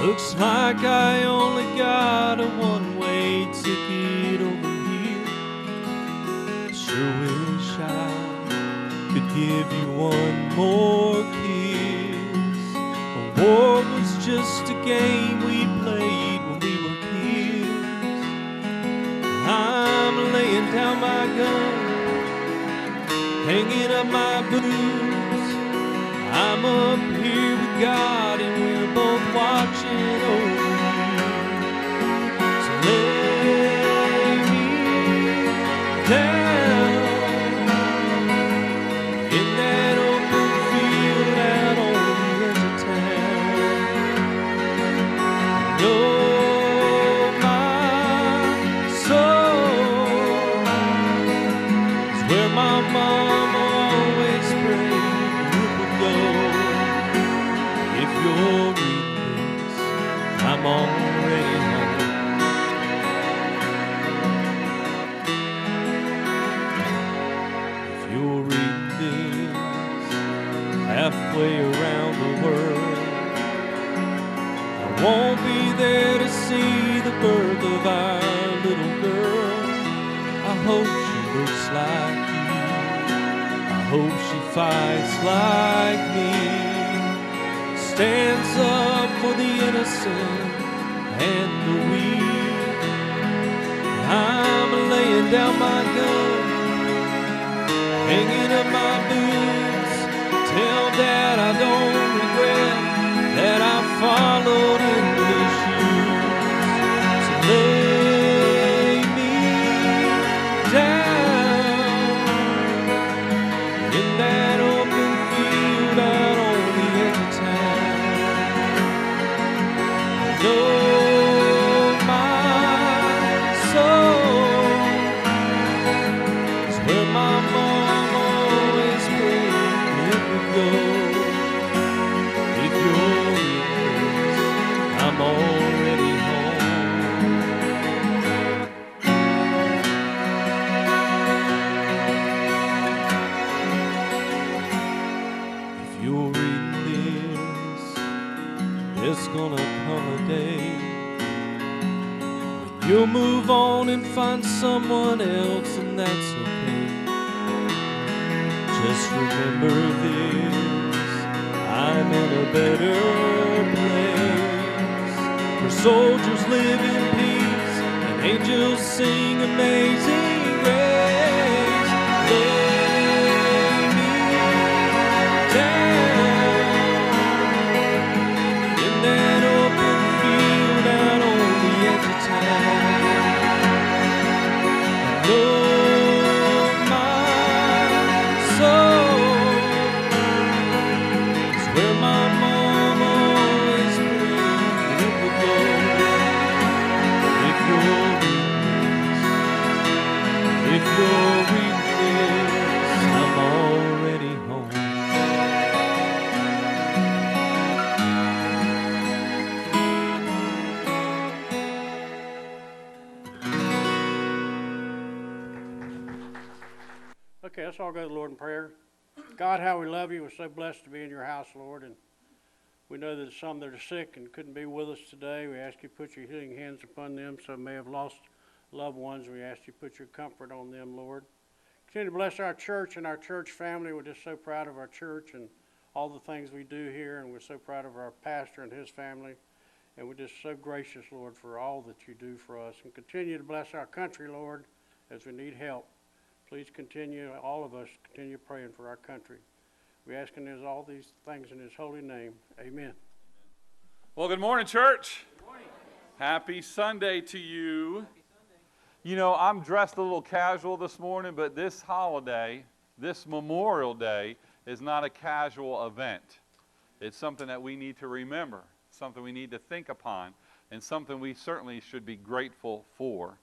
Looks like I only got a one-way ticket over here. Sure wish I could give you one more kiss. A war was just a game we played when we were kids. I'm laying down my gun, hanging up my boots. I'm up here with God and we're both watching over you. So lay me down in that open field out on the edge of town. Know my soul is where my mama always prayed it would go. If you're reading this, I'm already home. If you're reading this halfway around the world, I won't be there to see the birth of our little girl. I hope she looks like you. I hope she fights like me. Stands up for the innocent and the weak. I'm laying down my gun, hanging up my boots. Tell Dad I don't regret that I followed in his shoes. So lay me down in that open field out on the edge of town. Know my soul is where my mom always prayed it would go. If you're with us, I'm already home. If you're reading this, there's gonna come a day when you'll move on and find someone else, and that's okay. Just remember this, I'm in a better place, where soldiers live in peace and angels sing Amazing Grace. Lay me down in that open field out on the edge of town. Know my soul is where my mom always prayed it would go. If you're reading this, I'm already home. Okay, let's all go to the Lord in prayer. God, how we love you. We're so blessed to be in your house, Lord. And we know that there's some that are sick and couldn't be with us today. We ask you to put your healing hands upon them. Some may have lost loved ones. We ask you to put your comfort on them, Lord. Continue to bless our church and our church family. We're just so proud of our church and all the things we do here. And we're so proud of our pastor and his family. And we're just so gracious, Lord, for all that you do for us. And continue to bless our country, Lord, as we need help. Please continue, all of us, continue praying for our country. We ask in all these things in his holy name. Amen. Well, good morning, church. Good morning. Happy Sunday to you. You know, I'm dressed a little casual this morning, but this holiday, this Memorial Day, is not a casual event. It's something that we need to remember, something we need to think upon, and something we certainly should be grateful for.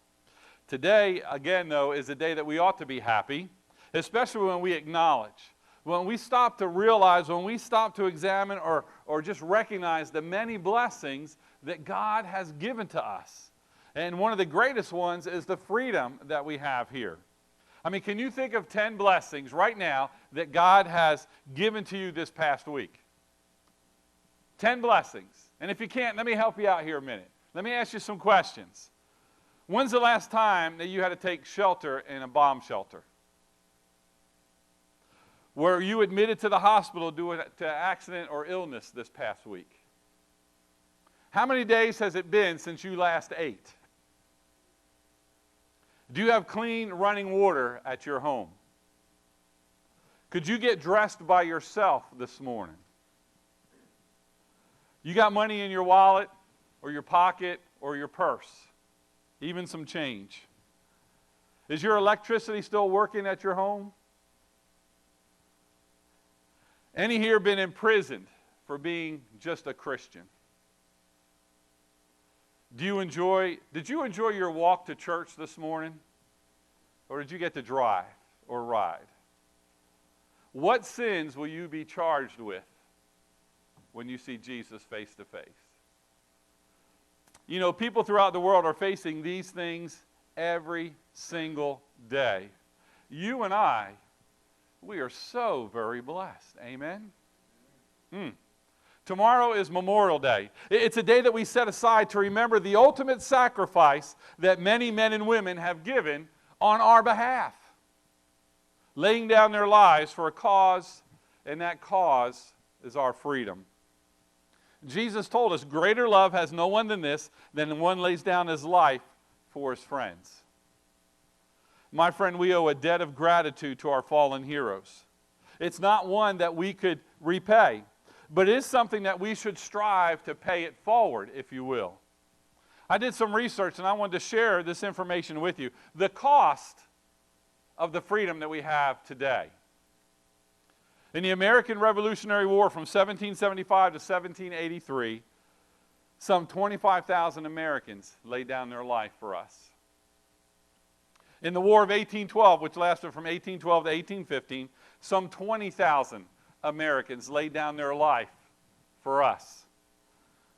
Today, again, though, is a day that we ought to be happy, especially when we acknowledge, when we stop to realize, when we stop to examine or just recognize the many blessings that God has given to us. And one of the greatest ones is the freedom that we have here. I mean, can you think of 10 blessings right now that God has given to you this past week? 10 blessings. And if you can't, let me help you out here a minute. Let me ask you some questions. When's the last time that you had to take shelter in a bomb shelter? Were you admitted to the hospital due to accident or illness this past week? How many days has it been since you last ate? Do you have clean running water at your home? Could you get dressed by yourself this morning? You got money in your wallet or your pocket or your purse, even some change. Is your electricity still working at your home? Any here been imprisoned for being just a Christian? Did you enjoy your walk to church this morning? Or did you get to drive or ride? What sins will you be charged with when you see Jesus face to face? You know, people throughout the world are facing these things every single day. You and I, we are so very blessed. Amen? Tomorrow is Memorial Day. It's a day that we set aside to remember the ultimate sacrifice that many men and women have given on our behalf, laying down their lives for a cause, and that cause is our freedom. Jesus told us, greater love has no one than this, than one lays down his life for his friends. My friend, we owe a debt of gratitude to our fallen heroes. It's not one that we could repay, but it is something that we should strive to pay it forward, if you will. I did some research and I wanted to share this information with you. The cost of the freedom that we have today. In the American Revolutionary War from 1775 to 1783, some 25,000 Americans laid down their life for us. In the War of 1812, which lasted from 1812 to 1815, some 20,000 Americans laid down their life for us.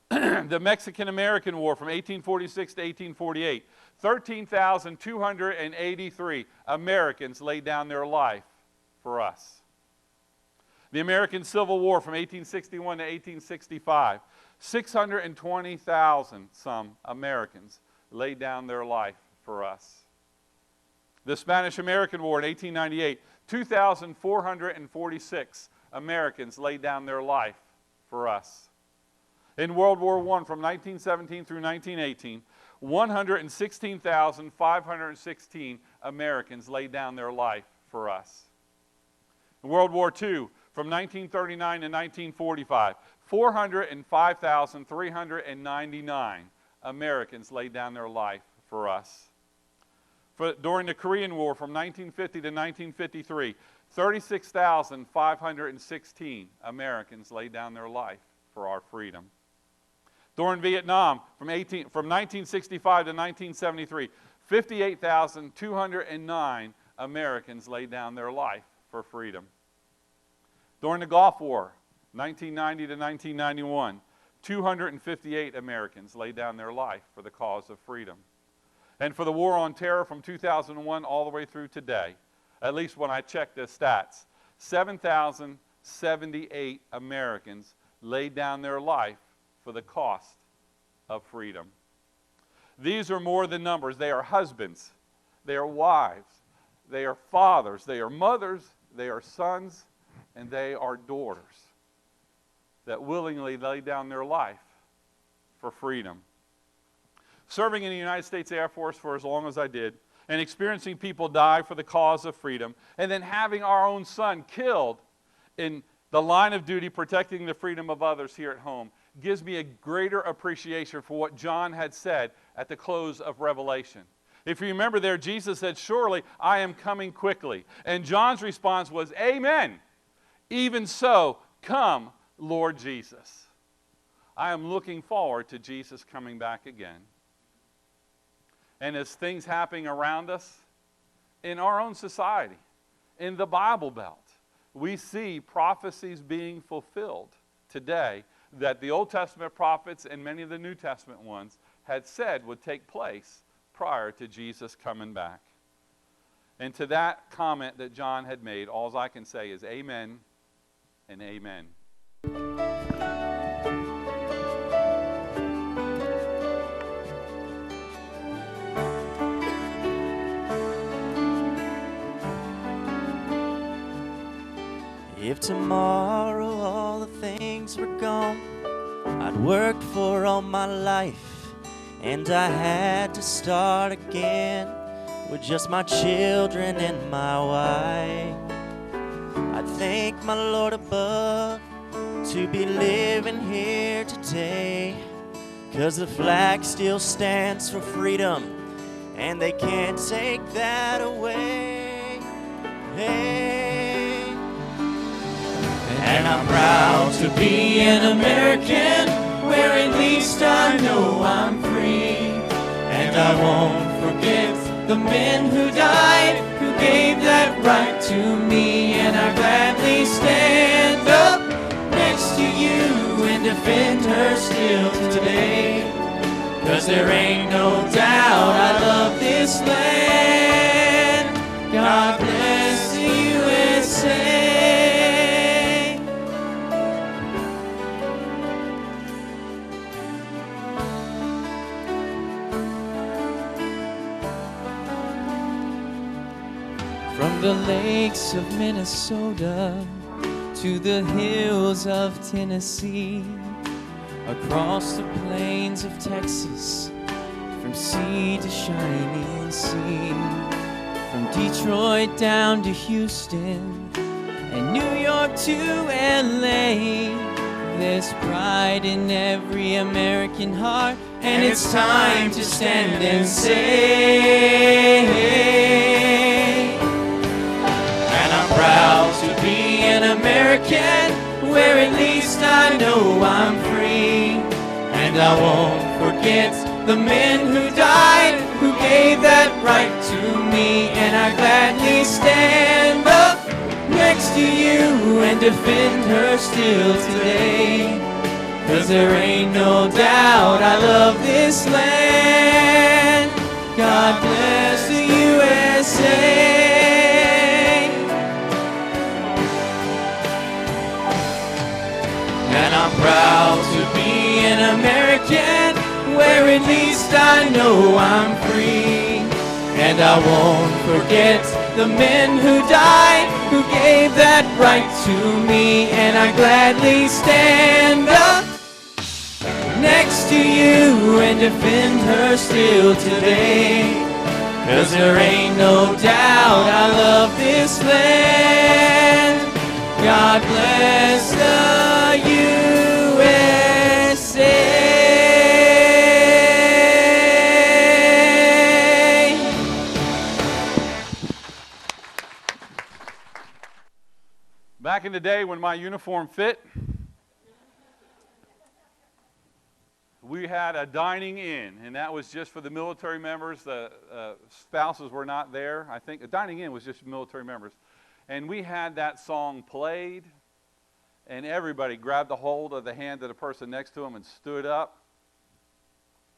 The Mexican-American War from 1846 to 1848, 13,283 Americans laid down their life for us. The American Civil War from 1861 to 1865, 620,000 some Americans laid down their life for us. The Spanish-American War in 1898, 2,446 Americans laid down their life for us. In World War I from 1917 through 1918, 116,516 Americans laid down their life for us. In World War II from 1939 to 1945, 405,399 Americans laid down their life for us. During the Korean War from 1950 to 1953, 36,516 Americans laid down their life for our freedom. During Vietnam from 1965 to 1973, 58,209 Americans laid down their life for freedom. During the Gulf War, 1990 to 1991, 258 Americans laid down their life for the cause of freedom. And for the War on Terror from 2001 all the way through today, at least when I checked the stats, 7,078 Americans laid down their life for the cost of freedom. These are more than numbers. They are husbands, they are wives, they are fathers, they are mothers, they are sons, and they are daughters that willingly lay down their life for freedom. Serving in the United States Air Force for as long as I did, and experiencing people die for the cause of freedom, and then having our own son killed in the line of duty protecting the freedom of others here at home, gives me a greater appreciation for what John had said at the close of Revelation. If you remember there, Jesus said, "Surely I am coming quickly." And John's response was, "Amen. Even so, come, Lord Jesus." I am looking forward to Jesus coming back again. And as things happening around us, in our own society, in the Bible Belt, we see prophecies being fulfilled today that the Old Testament prophets and many of the New Testament ones had said would take place prior to Jesus coming back. And to that comment that John had made, all I can say is amen and amen. If tomorrow all the things were gone I'd worked for all my life, and I had to start again with just my children and my wife, I'd thank my Lord above to be living here today, 'cause the flag still stands for freedom, and they can't take that away. Hey. And I'm proud to be an American, where at least I know I'm free. And I won't forget the men who died, who gave that right to me. And I gladly stand up next to you and defend her still today. 'Cause there ain't no doubt I love this land. God bless the USA. From the lakes of Minnesota to the hills of Tennessee, across the plains of Texas, from sea to shining sea, from Detroit down to Houston and New York to LA, there's pride in every American heart, and it's time to stand and say, and I'm proud to be an American, where at least I know I'm free. And I won't forget the men who died, who gave that right to me. And I gladly stand up next to you and defend her still today. 'Cause there ain't no doubt I love this land. God bless the USA. And I'm proud to be an American, where at least I know I'm free. And I won't forget the men who died, who gave that right to me. And I gladly stand up next to you and defend her still today. 'Cause there ain't no doubt I love this land. God bless the USA. Back in the day when my uniform fit, we had a dining in, and that was just for the military members. The spouses were not there. I think the dining in was just military members. And we had that song played, and everybody grabbed a hold of the hand of the person next to them and stood up.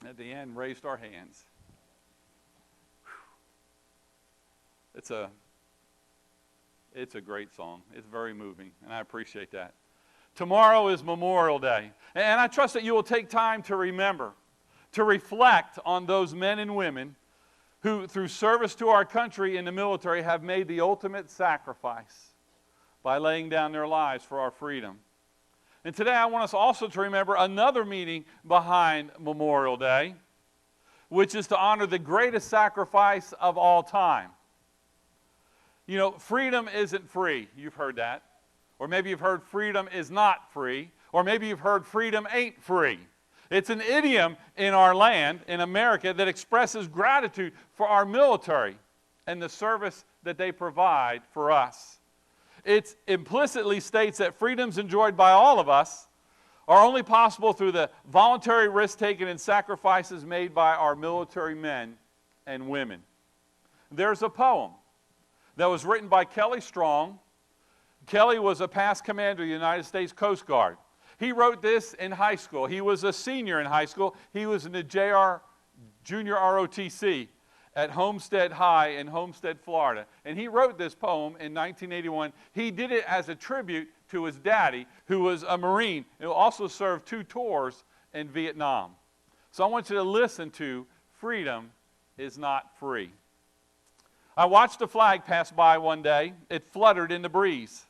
At the end, raised our hands. It's a great song. It's very moving, and I appreciate that. Tomorrow is Memorial Day, and I trust that you will take time to remember, to reflect on those men and women who, through service to our country in the military, have made the ultimate sacrifice by laying down their lives for our freedom. And today I want us also to remember another meaning behind Memorial Day, which is to honor the greatest sacrifice of all time. You know, freedom isn't free. You've heard that. Or maybe you've heard freedom is not free. Or maybe you've heard freedom ain't free. It's an idiom in our land, in America, that expresses gratitude for our military and the service that they provide for us. It implicitly states that freedoms enjoyed by all of us are only possible through the voluntary risk taken and sacrifices made by our military men and women. There's a poem that was written by Kelly Strong. Kelly was a past commander of the United States Coast Guard. He wrote this in high school. He was a senior in high school. He was in the Junior ROTC at Homestead High in Homestead, Florida. And he wrote this poem in 1981. He did it as a tribute to his daddy, who was a Marine, who also served 2 tours in Vietnam. So I want you to listen to Freedom is Not Free. I watched a flag pass by one day. It fluttered in the breeze.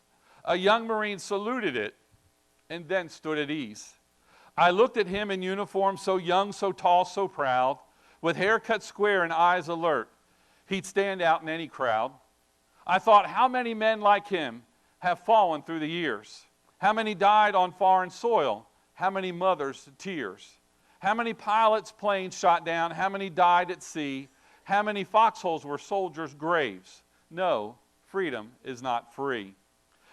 A young Marine saluted it and then stood at ease. I looked at him in uniform, so young, so tall, so proud, with hair cut square and eyes alert. He'd stand out in any crowd. I thought, how many men like him have fallen through the years? How many died on foreign soil? How many mothers' tears? How many pilots' planes shot down? How many died at sea? How many foxholes were soldiers' graves? No, freedom is not free.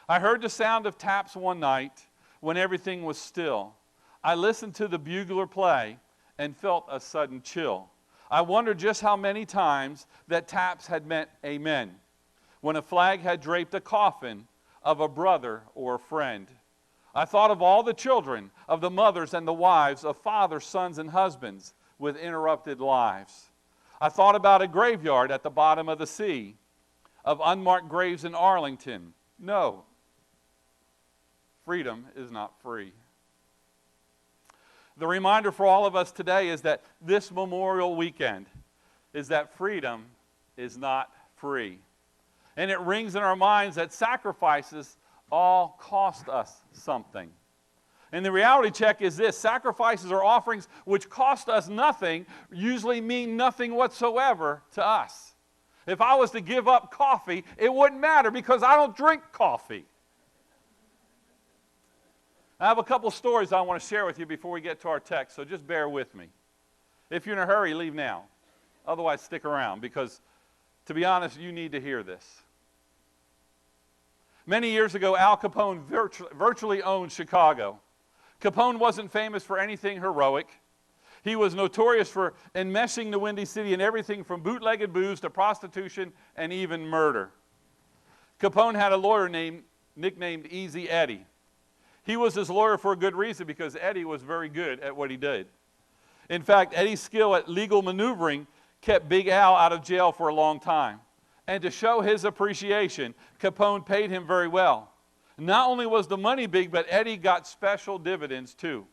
I heard the sound of taps one night when everything was still. I listened to the bugler play and felt a sudden chill. I wondered just how many times that taps had meant amen, when a flag had draped a coffin of a brother or a friend. I thought of all the children, of the mothers and the wives, of fathers, sons, and husbands with interrupted lives. I thought about a graveyard at the bottom of the sea, of unmarked graves in Arlington. No, freedom is not free. The reminder for all of us today is that this Memorial Weekend is that freedom is not free. And it rings in our minds that sacrifices all cost us something. And the reality check is this: sacrifices or offerings which cost us nothing usually mean nothing whatsoever to us. If I was to give up coffee, it wouldn't matter because I don't drink coffee. I have a couple stories I want to share with you before we get to our text, so just bear with me. If you're in a hurry, leave now. Otherwise, stick around because, to be honest, you need to hear this. Many years ago, Al Capone virtually owned Chicago. Capone wasn't famous for anything heroic. He was notorious for enmeshing the Windy City in everything from bootlegged booze to prostitution and even murder. Capone had a lawyer nicknamed Easy Eddie. He was his lawyer for a good reason because Eddie was very good at what he did. In fact, Eddie's skill at legal maneuvering kept Big Al out of jail for a long time. And to show his appreciation, Capone paid him very well. Not only was the money big, but Eddie got special dividends too.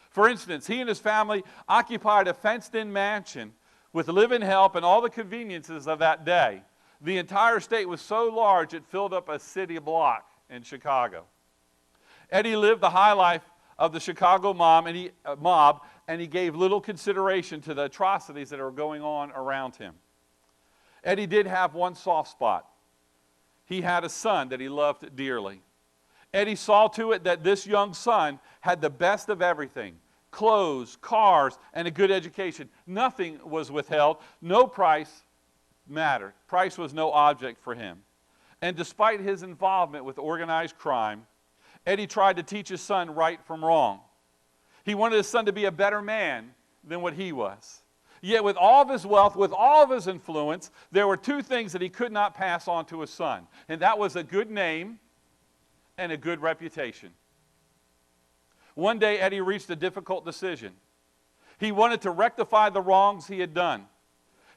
For instance, he and his family occupied a fenced-in mansion with live-in help and all the conveniences of that day. The entire estate was so large it filled up a city block in Chicago. Eddie lived the high life of the Chicago mob, and he gave little consideration to the atrocities that were going on around him. Eddie did have one soft spot. He had a son that he loved dearly. Eddie saw to it that this young son had the best of everything: clothes, cars, and a good education. Nothing was withheld. No price mattered. Price was no object for him. And despite his involvement with organized crime, Eddie tried to teach his son right from wrong. He wanted his son to be a better man than what he was. Yet with all of his wealth, with all of his influence, there were two things that he could not pass on to his son. And that was a good name and a good reputation. One day, Eddie reached a difficult decision. He wanted to rectify the wrongs he had done.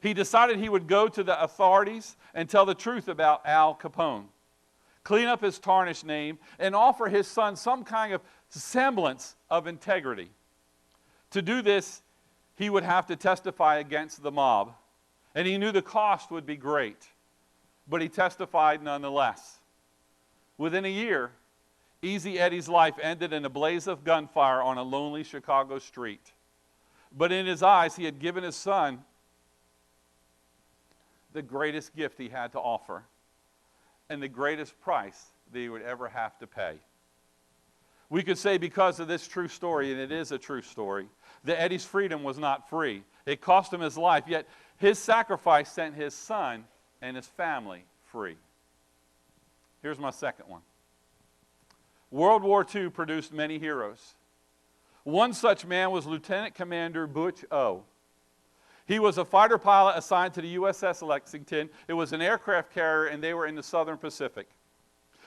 He decided he would go to the authorities and tell the truth about Al Capone, clean up his tarnished name, and offer his son some kind of semblance of integrity. To do this, he would have to testify against the mob, and he knew the cost would be great, but he testified nonetheless. Within a year, Easy Eddie's life ended in a blaze of gunfire on a lonely Chicago street. But in his eyes, he had given his son the greatest gift he had to offer and the greatest price that he would ever have to pay. We could say because of this true story, and it is a true story, that Eddie's freedom was not free. It cost him his life, yet his sacrifice sent his son and his family free. Here's my second one. World War II produced many heroes. One such man was Lieutenant Commander Butch O. He was a fighter pilot assigned to the USS Lexington. It was an aircraft carrier, and they were in the Southern Pacific.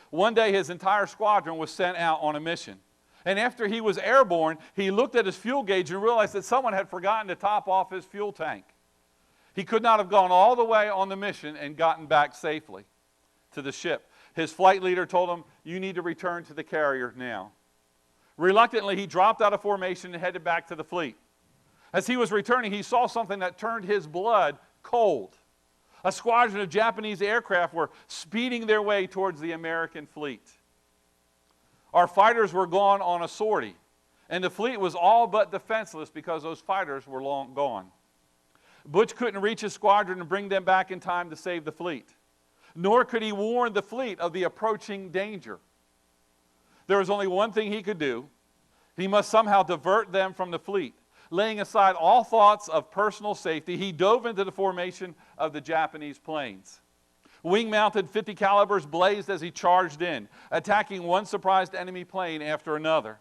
One day, his entire squadron was sent out on a mission. And after he was airborne, he looked at his fuel gauge and realized that someone had forgotten to top off his fuel tank. He could not have gone all the way on the mission and gotten back safely to the ship. His flight leader told him, "You need to return to the carrier now." Reluctantly, he dropped out of formation and headed back to the fleet. As he was returning, he saw something that turned his blood cold. A squadron of Japanese aircraft were speeding their way towards the American fleet. Our fighters were gone on a sortie, and the fleet was all but defenseless because those fighters were long gone. Butch couldn't reach his squadron and bring them back in time to save the fleet, nor could he warn the fleet of the approaching danger. There was only one thing he could do. He must somehow divert them from the fleet. Laying aside all thoughts of personal safety, he dove into the formation of the Japanese planes. Wing-mounted 50 calibers blazed as he charged in, attacking one surprised enemy plane after another.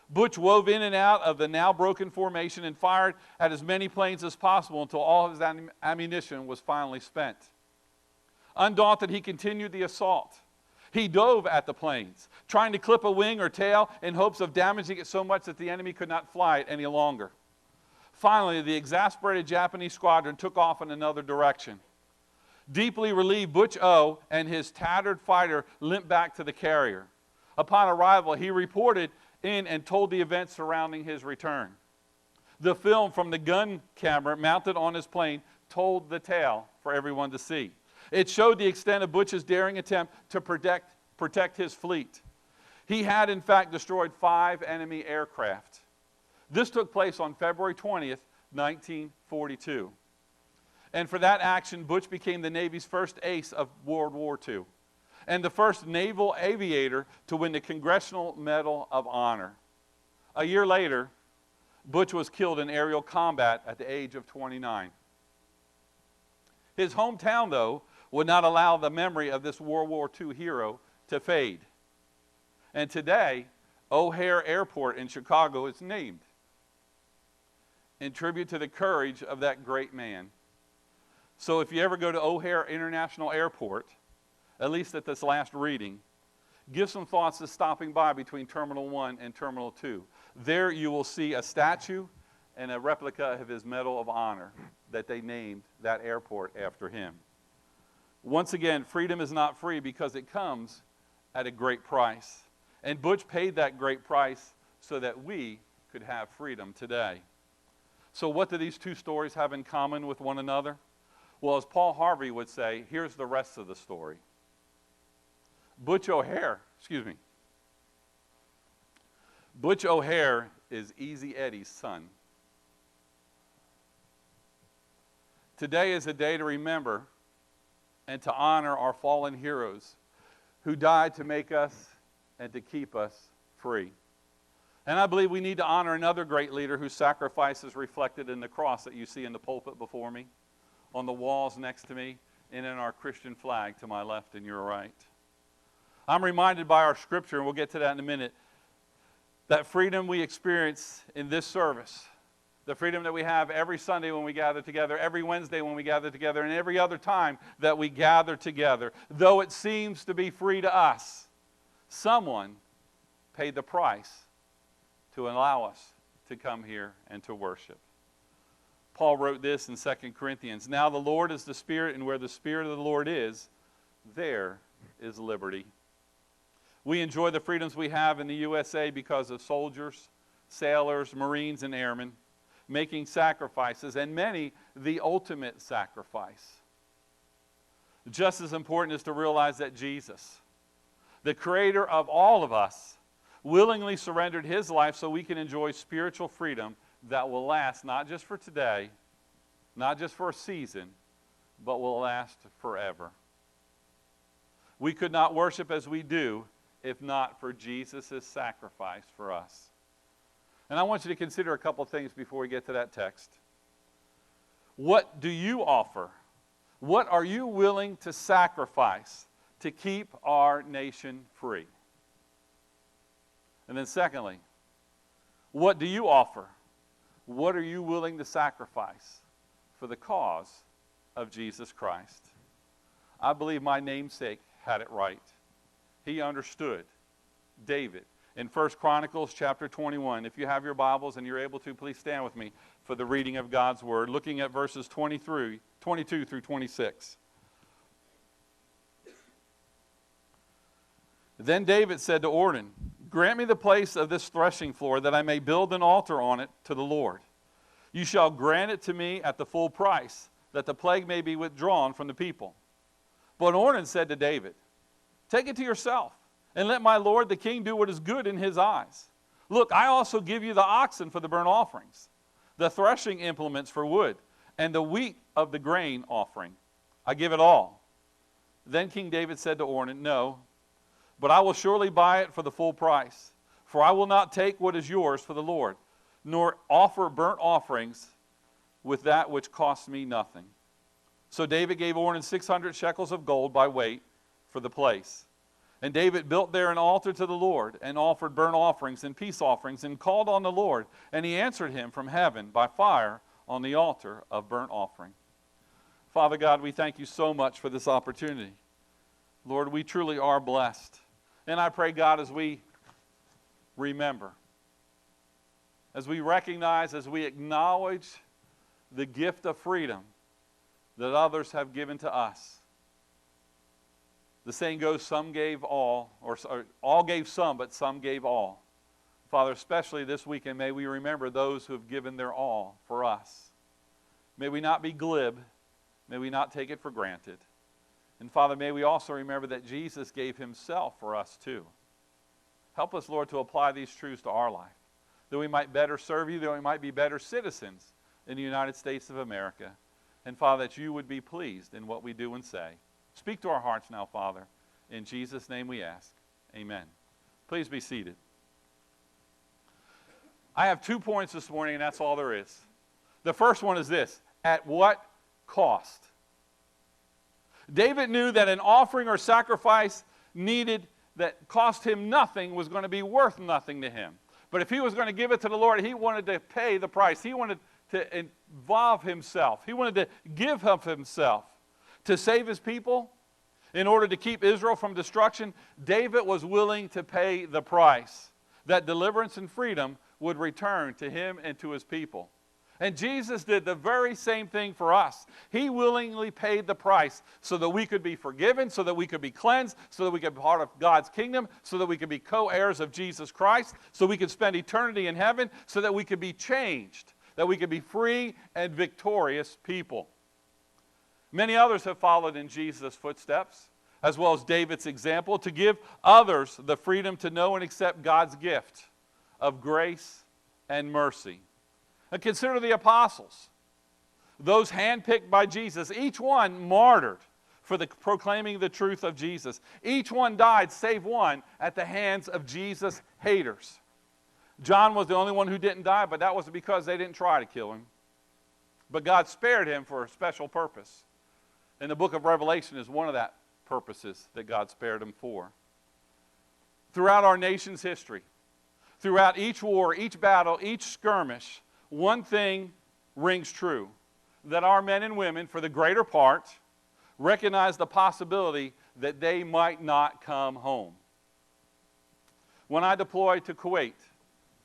Butch wove in and out of the now broken formation and fired at as many planes as possible until all his ammunition was finally spent. Undaunted, he continued the assault. He dove at the planes, trying to clip a wing or tail in hopes of damaging it so much that the enemy could not fly it any longer. Finally, the exasperated Japanese squadron took off in another direction. Deeply relieved, Butch O and his tattered fighter limped back to the carrier. Upon arrival, he reported in and told the events surrounding his return. The film from the gun camera mounted on his plane told the tale for everyone to see. It showed the extent of Butch's daring attempt to protect his fleet. He had, in fact, destroyed 5 enemy aircraft. This took place on February 20th, 1942. And for that action, Butch became the Navy's first ace of World War II and the first naval aviator to win the Congressional Medal of Honor. A year later, Butch was killed in aerial combat at the age of 29. His hometown, though, would not allow the memory of this World War II hero to fade. And today, O'Hare Airport in Chicago is named in tribute to the courage of that great man. So if you ever go to O'Hare International Airport, at least at this last reading, give some thoughts to stopping by between Terminal 1 and Terminal 2. There you will see a statue and a replica of his Medal of Honor that they named that airport after him. Once again, freedom is not free because it comes at a great price. And Butch paid that great price so that we could have freedom today. So what do these two stories have in common with one another? Well, as Paul Harvey would say, here's the rest of the story. Butch O'Hare is Easy Eddie's son. Today is a day to remember and to honor our fallen heroes who died to make us and to keep us free. And I believe we need to honor another great leader whose sacrifice is reflected in the cross that you see in the pulpit before me, on the walls next to me, and in our Christian flag to my left and your right. I'm reminded by our scripture, and we'll get to that in a minute, that freedom we experience in this service, the freedom that we have every Sunday when we gather together, every Wednesday when we gather together, and every other time that we gather together, though it seems to be free to us, someone paid the price to allow us to come here and to worship. Paul wrote this in 2 Corinthians, "Now the Lord is the Spirit, and where the Spirit of the Lord is, there is liberty." We enjoy the freedoms we have in the USA because of soldiers, sailors, Marines, and airmen making sacrifices, and many the ultimate sacrifice. Just as important is to realize that Jesus, the creator of all of us, willingly surrendered his life so we can enjoy spiritual freedom that will last not just for today, not just for a season, but will last forever. We could not worship as we do if not for Jesus' sacrifice for us. And I want you to consider a couple things before we get to that text. What do you offer? What are you willing to sacrifice to keep our nation free? And then secondly, what do you offer? What are you willing to sacrifice for the cause of Jesus Christ? I believe my namesake had it right. He understood. David. In 1 Chronicles chapter 21, if you have your Bibles and you're able to, please stand with me for the reading of God's Word, looking at verses 22 through 26. Then David said to Ornan, "Grant me the place of this threshing floor, that I may build an altar on it to the Lord. You shall grant it to me at the full price, that the plague may be withdrawn from the people." But Ornan said to David, "Take it to yourself, and let my lord the king do what is good in his eyes. Look, I also give you the oxen for the burnt offerings, the threshing implements for wood, and the wheat of the grain offering. I give it all. Then King David said to Ornan, no, but I will surely buy it for the full price, for I will not take what is yours for the Lord, nor offer burnt offerings with that which costs me nothing. So David gave Ornan 600 shekels of gold by weight for the place. And David built there an altar to the Lord, and offered burnt offerings and peace offerings, and called on the Lord, and he answered him from heaven by fire on the altar of burnt offering. Father God, we thank you so much for this opportunity. Lord, we truly are blessed. And I pray, God, as we remember, as we recognize, as we acknowledge the gift of freedom that others have given to us. The saying goes, some gave all, or all gave some, but some gave all. Father, especially this weekend, may we remember those who have given their all for us. May we not be glib. May we not take it for granted. And Father, may we also remember that Jesus gave himself for us too. Help us, Lord, to apply these truths to our life, that we might better serve you, that we might be better citizens in the United States of America. And Father, that you would be pleased in what we do and say. Speak to our hearts now, Father. In Jesus' name we ask. Amen. Please be seated. I have 2 points this morning, and that's all there is. The first one is this: at what cost? David knew that an offering or sacrifice needed that cost him nothing was going to be worth nothing to him. But if he was going to give it to the Lord, he wanted to pay the price. He wanted to involve himself. He wanted to give of himself to save his people. In order to keep Israel from destruction, David was willing to pay the price, that deliverance and freedom would return to him and to his people. And Jesus did the very same thing for us. He willingly paid the price so that we could be forgiven, so that we could be cleansed, so that we could be part of God's kingdom, so that we could be co-heirs of Jesus Christ, so we could spend eternity in heaven, so that we could be changed, that we could be free and victorious people. Many others have followed in Jesus' footsteps, as well as David's example, to give others the freedom to know and accept God's gift of grace and mercy. And consider the apostles, those handpicked by Jesus, each one martyred for the proclaiming the truth of Jesus. Each one died, save one, at the hands of Jesus' haters. John was the only one who didn't die, but that was because they didn't try to kill him. But God spared him for a special purpose. And the book of Revelation is one of that purposes that God spared him for. Throughout our nation's history, throughout each war, each battle, each skirmish, one thing rings true, that our men and women, for the greater part, recognize the possibility that they might not come home. When I deployed to Kuwait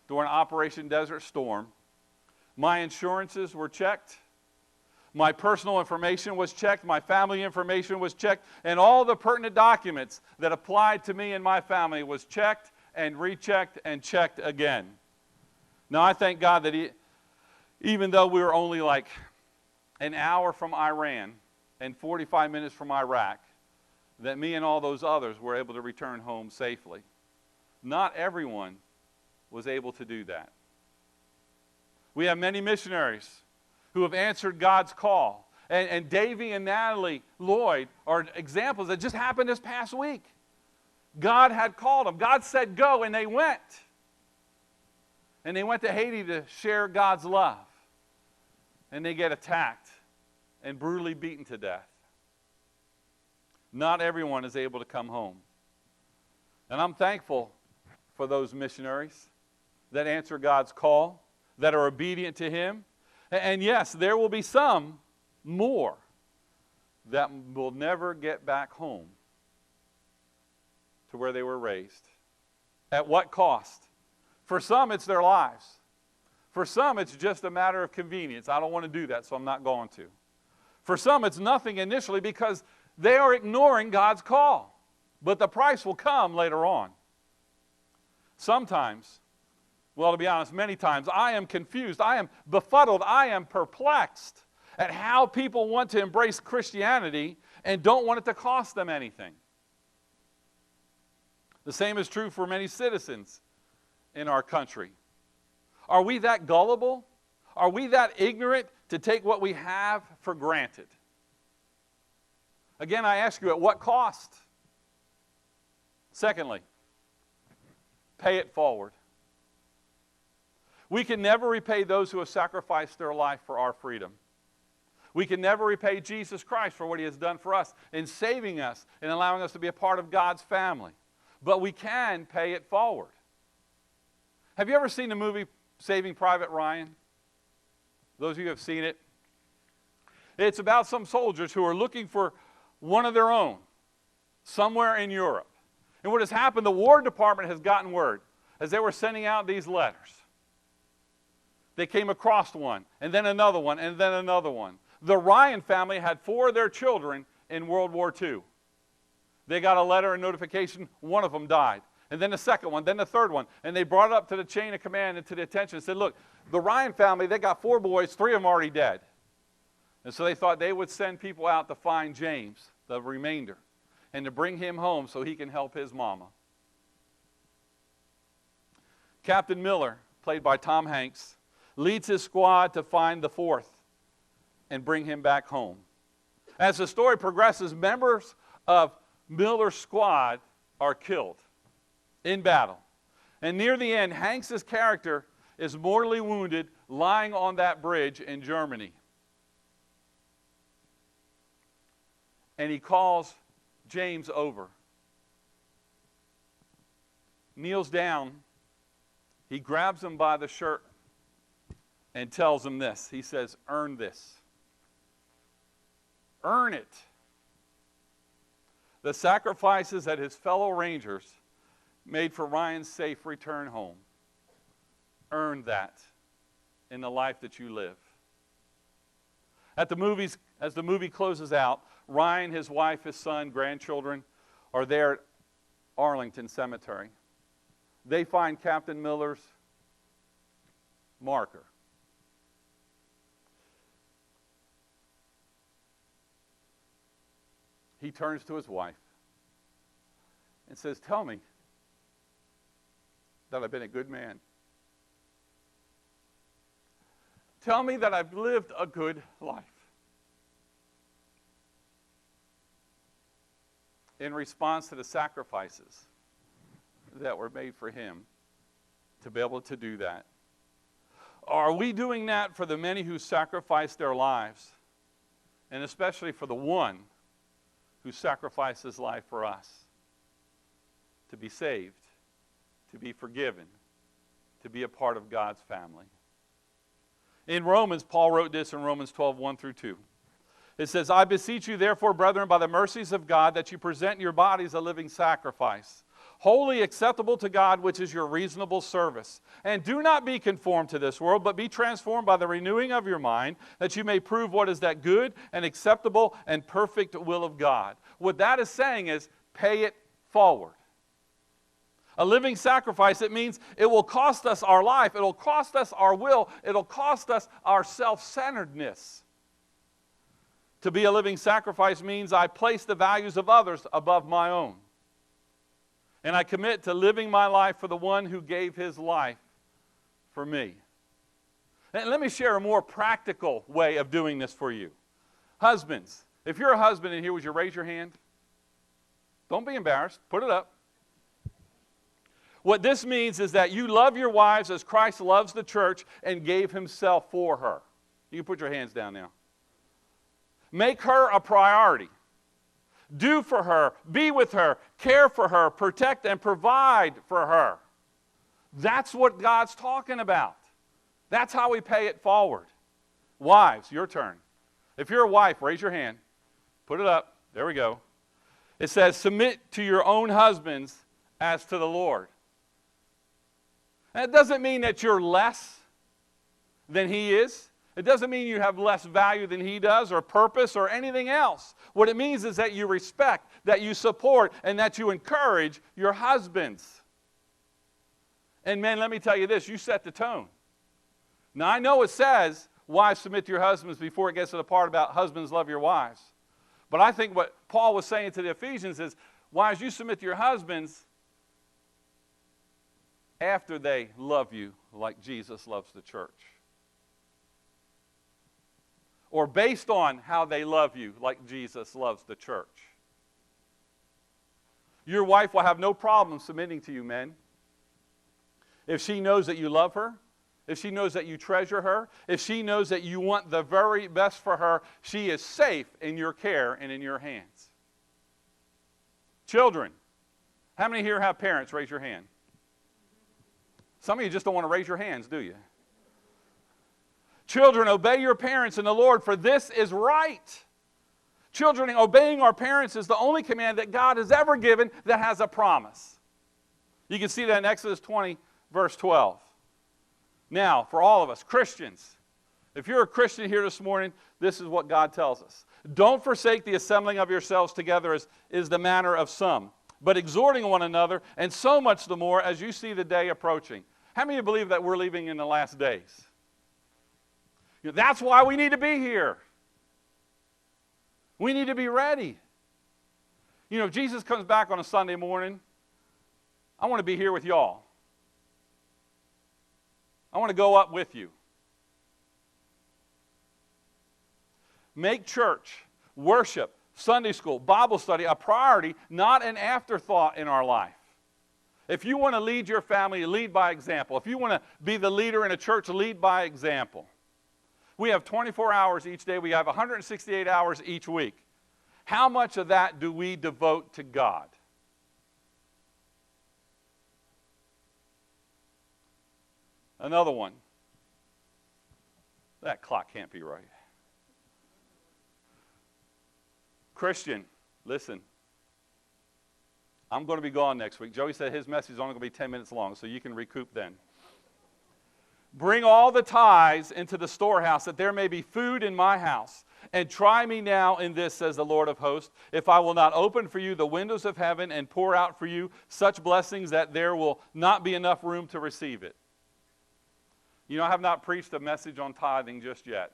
during Operation Desert Storm, my insurances were checked, my personal information was checked, my family information was checked, and all the pertinent documents that applied to me and my family was checked and rechecked and checked again. Now I thank God that even though we were only like an hour from Iran and 45 minutes from Iraq, that me and all those others were able to return home safely. Not everyone was able to do that. We have many missionaries who have answered God's call. And Davy and Natalie Lloyd are examples that just happened this past week. God had called them. God said go, and they went. And they went to Haiti to share God's love. And they get attacked and brutally beaten to death. Not everyone is able to come home. And I'm thankful for those missionaries that answer God's call, that are obedient to Him. And yes, there will be some more that will never get back home to where they were raised. At what cost? For some, it's their lives. For some, it's just a matter of convenience. I don't want to do that, so I'm not going to. For some, it's nothing initially because they are ignoring God's call. But the price will come later on. Sometimes, well, to be honest, many times, I am confused. I am befuddled. I am perplexed at how people want to embrace Christianity and don't want it to cost them anything. The same is true for many citizens in our country. Are we that gullible? Are we that ignorant to take what we have for granted? Again, I ask you, at what cost? Secondly, pay it forward. We can never repay those who have sacrificed their life for our freedom. We can never repay Jesus Christ for what he has done for us in saving us and allowing us to be a part of God's family. But we can pay it forward. Have you ever seen the movie Saving Private Ryan? Those of you who have seen it. It's about some soldiers who are looking for one of their own somewhere in Europe. And what has happened, the War Department has gotten word as they were sending out these letters. They came across one, and then another one, and then another one. The Ryan family had 4 of their children in World War II. They got a letter and notification, one of them died. And then the second one, then the third one. And they brought it up to the chain of command and to the attention and said, look, the Ryan family, they got 4 boys, 3 of them already dead. And so they thought they would send people out to find James, the remainder, and to bring him home so he can help his mama. Captain Miller, played by Tom Hanks, leads his squad to find the 4th and bring him back home. As the story progresses, members of Miller's squad are killed in battle. And near the end, Hanks' character is mortally wounded lying on that bridge in Germany. And he calls James over. Kneels down. He grabs him by the shirt and tells him this. He says, earn this. Earn it. The sacrifices that his fellow Rangers made for Ryan's safe return home. Earn that in the life that you live. As the movie closes out, Ryan, his wife, his son, grandchildren are there at Arlington Cemetery. They find Captain Miller's marker. He turns to his wife and says, tell me that I've been a good man. Tell me that I've lived a good life. In response to the sacrifices that were made for him to be able to do that. Are we doing that for the many who sacrificed their lives, and especially for the one who sacrificed his life for us to be saved, to be forgiven, to be a part of God's family? In Romans, Paul wrote this in Romans 12, 1 through 2. It says, I beseech you therefore, brethren, by the mercies of God, that you present your bodies a living sacrifice, wholly acceptable to God, which is your reasonable service. And do not be conformed to this world, but be transformed by the renewing of your mind, that you may prove what is that good and acceptable and perfect will of God. What that is saying is, pay it forward. A living sacrifice, it means it will cost us our life, it will cost us our will, it will cost us our self-centeredness. To be a living sacrifice means I place the values of others above my own. And I commit to living my life for the one who gave his life for me. And let me share a more practical way of doing this for you. Husbands, if you're a husband in here, would you raise your hand? Don't be embarrassed. Put it up. What this means is that you love your wives as Christ loves the church and gave himself for her. You can put your hands down now. Make her a priority. Do for her, be with her, care for her, protect and provide for her. That's what God's talking about. That's how we pay it forward. Wives, your turn. If you're a wife, raise your hand. Put it up. There we go. It says, submit to your own husbands as to the Lord. And it doesn't mean that you're less than he is. It doesn't mean you have less value than he does or purpose or anything else. What it means is that you respect, that you support, and that you encourage your husbands. And men, let me tell you this, you set the tone. Now I know it says, wives submit to your husbands before it gets to the part about husbands love your wives. But I think what Paul was saying to the Ephesians is, wives, you submit to your husbands after they love you like Jesus loves the church? Or based on how they love you like Jesus loves the church? Your wife will have no problem submitting to you, men. If she knows that you love her, if she knows that you treasure her, if she knows that you want the very best for her, she is safe in your care and in your hands. Children, how many here have parents? Raise your hand. Some of you just don't want to raise your hands, do you? Children, obey your parents in the Lord, for this is right. Children, obeying our parents is the only command that God has ever given that has a promise. You can see that in Exodus 20, verse 12. Now, for all of us, Christians, if you're a Christian here this morning, this is what God tells us. Don't forsake the assembling of yourselves together as is the manner of some, but exhorting one another, and so much the more as you see the day approaching. How many of you believe that we're living in the last days? That's why we need to be here. We need to be ready. If Jesus comes back on a Sunday morning, I want to be here with y'all. I want to go up with you. Make church, worship, Sunday school, Bible study a priority, not an afterthought in our life. If you want to lead your family, lead by example. If you want to be the leader in a church, lead by example. We have 24 hours each day. We have 168 hours each week. How much of that do we devote to God? Another one. That clock can't be right. Christian, listen. I'm going to be gone next week. Joey said his message is only going to be 10 minutes long, so you can recoup then. Bring all the tithes into the storehouse, that there may be food in my house. And try me now in this, says the Lord of hosts, if I will not open for you the windows of heaven and pour out for you such blessings that there will not be enough room to receive it. I have not preached a message on tithing just yet.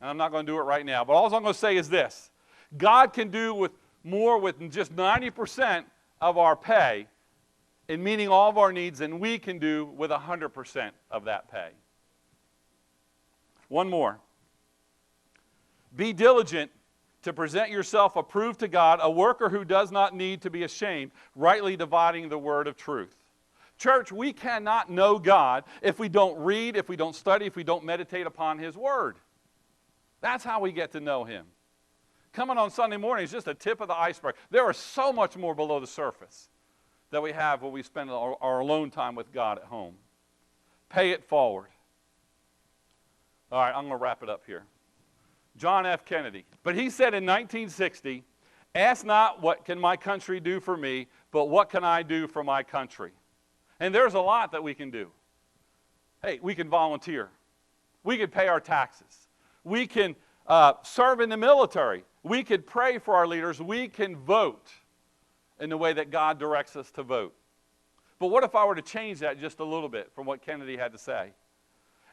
And I'm not going to do it right now. But all I'm going to say is this. God can do more with just 90% of our pay, in meeting all of our needs, than we can do with 100% of that pay. One more. Be diligent to present yourself approved to God, a worker who does not need to be ashamed, rightly dividing the word of truth. Church, we cannot know God if we don't read, if we don't study, if we don't meditate upon His Word. That's how we get to know Him. Coming on Sunday morning is just a tip of the iceberg. There is so much more below the surface that we have when we spend our alone time with God at home. Pay it forward. All right, I'm going to wrap it up here. John F. Kennedy. But he said in 1960, ask not what can my country do for me, but what can I do for my country? And there's a lot that we can do. Hey, we can volunteer. We can pay our taxes. We can serve in the military. We could pray for our leaders. We can vote in the way that God directs us to vote. But what if I were to change that just a little bit from what Kennedy had to say?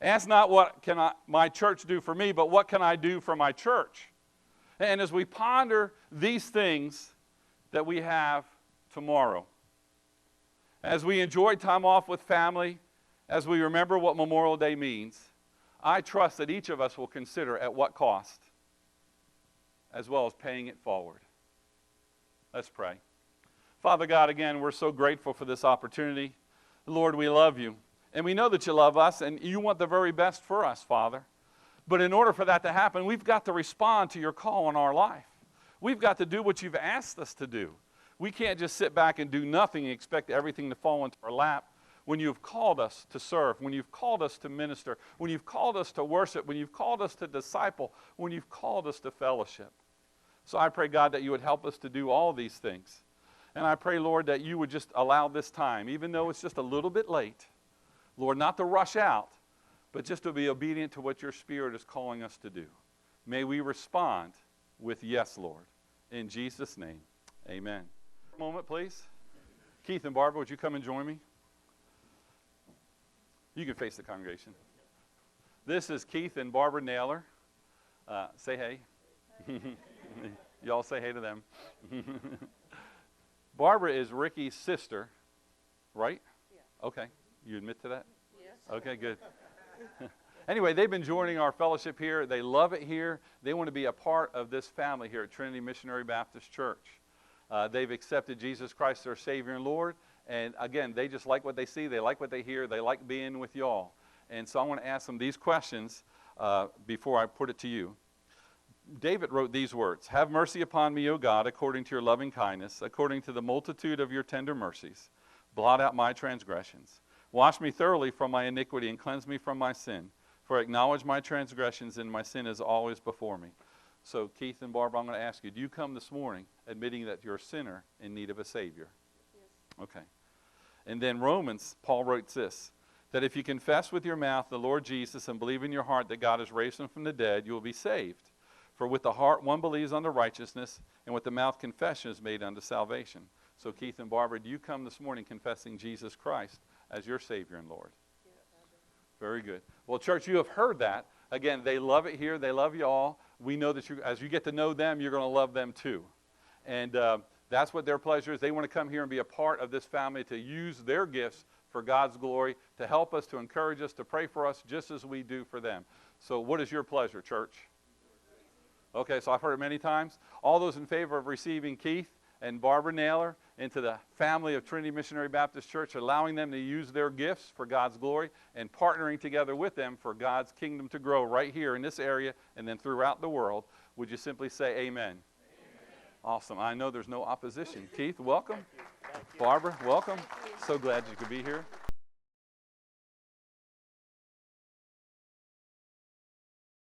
Ask not what can my church do for me, but what can I do for my church? And as we ponder these things that we have tomorrow, as we enjoy time off with family, as we remember what Memorial Day means, I trust that each of us will consider at what cost, as well as paying it forward. Let's pray. Father God, again, we're so grateful for this opportunity. Lord, we love you. And we know that you love us, and you want the very best for us, Father. But in order for that to happen, we've got to respond to your call on our life. We've got to do what you've asked us to do. We can't just sit back and do nothing and expect everything to fall into our lap. When you've called us to serve, when you've called us to minister, when you've called us to worship, when you've called us to disciple, when you've called us to fellowship. So I pray, God, that you would help us to do all these things. And I pray, Lord, that you would just allow this time, even though it's just a little bit late, Lord, not to rush out, but just to be obedient to what your Spirit is calling us to do. May we respond with yes, Lord. In Jesus' name, amen. Moment, please. Keith and Barbara, would you come and join me? You can face the congregation. This is Keith and Barbara Naylor. Say hey. Y'all say hey to them. Barbara is Ricky's sister, right? Yeah. Okay. You admit to that? Yes. Okay, good. Anyway, they've been joining our fellowship here. They love it here. They want to be a part of this family here at Trinity Missionary Baptist Church. They've accepted Jesus Christ, their Savior and Lord. And again, they just like what they see. They like what they hear. They like being with y'all. And so I want to ask them these questions before I put it to you. David wrote these words, "Have mercy upon me, O God, according to your loving kindness, according to the multitude of your tender mercies. Blot out my transgressions. Wash me thoroughly from my iniquity and cleanse me from my sin. For I acknowledge my transgressions, and my sin is always before me." So Keith and Barbara, I'm going to ask you, do you come this morning admitting that you're a sinner in need of a Savior? Yes. Okay. And then Romans, Paul wrote this, that if you confess with your mouth the Lord Jesus and believe in your heart that God has raised him from the dead, you will be saved. For with the heart one believes unto righteousness, and with the mouth confession is made unto salvation. So Keith and Barbara, do you come this morning confessing Jesus Christ as your Savior and Lord? Yes, I do. Very good. Well, church, you have heard that. Again, they love it here. They love you all. We know that as you get to know them, you're going to love them too. And that's what their pleasure is. They want to come here and be a part of this family, to use their gifts for God's glory, to help us, to encourage us, to pray for us, just as we do for them. So what is your pleasure, church? Okay, so I've heard it many times. All those in favor of receiving Keith and Barbara Naylor into the family of Trinity Missionary Baptist Church, allowing them to use their gifts for God's glory and partnering together with them for God's kingdom to grow right here in this area and then throughout the world, would you simply say amen? Amen. Awesome. I know there's no opposition. Keith, welcome. Thank you. Barbara, welcome. So glad you could be here.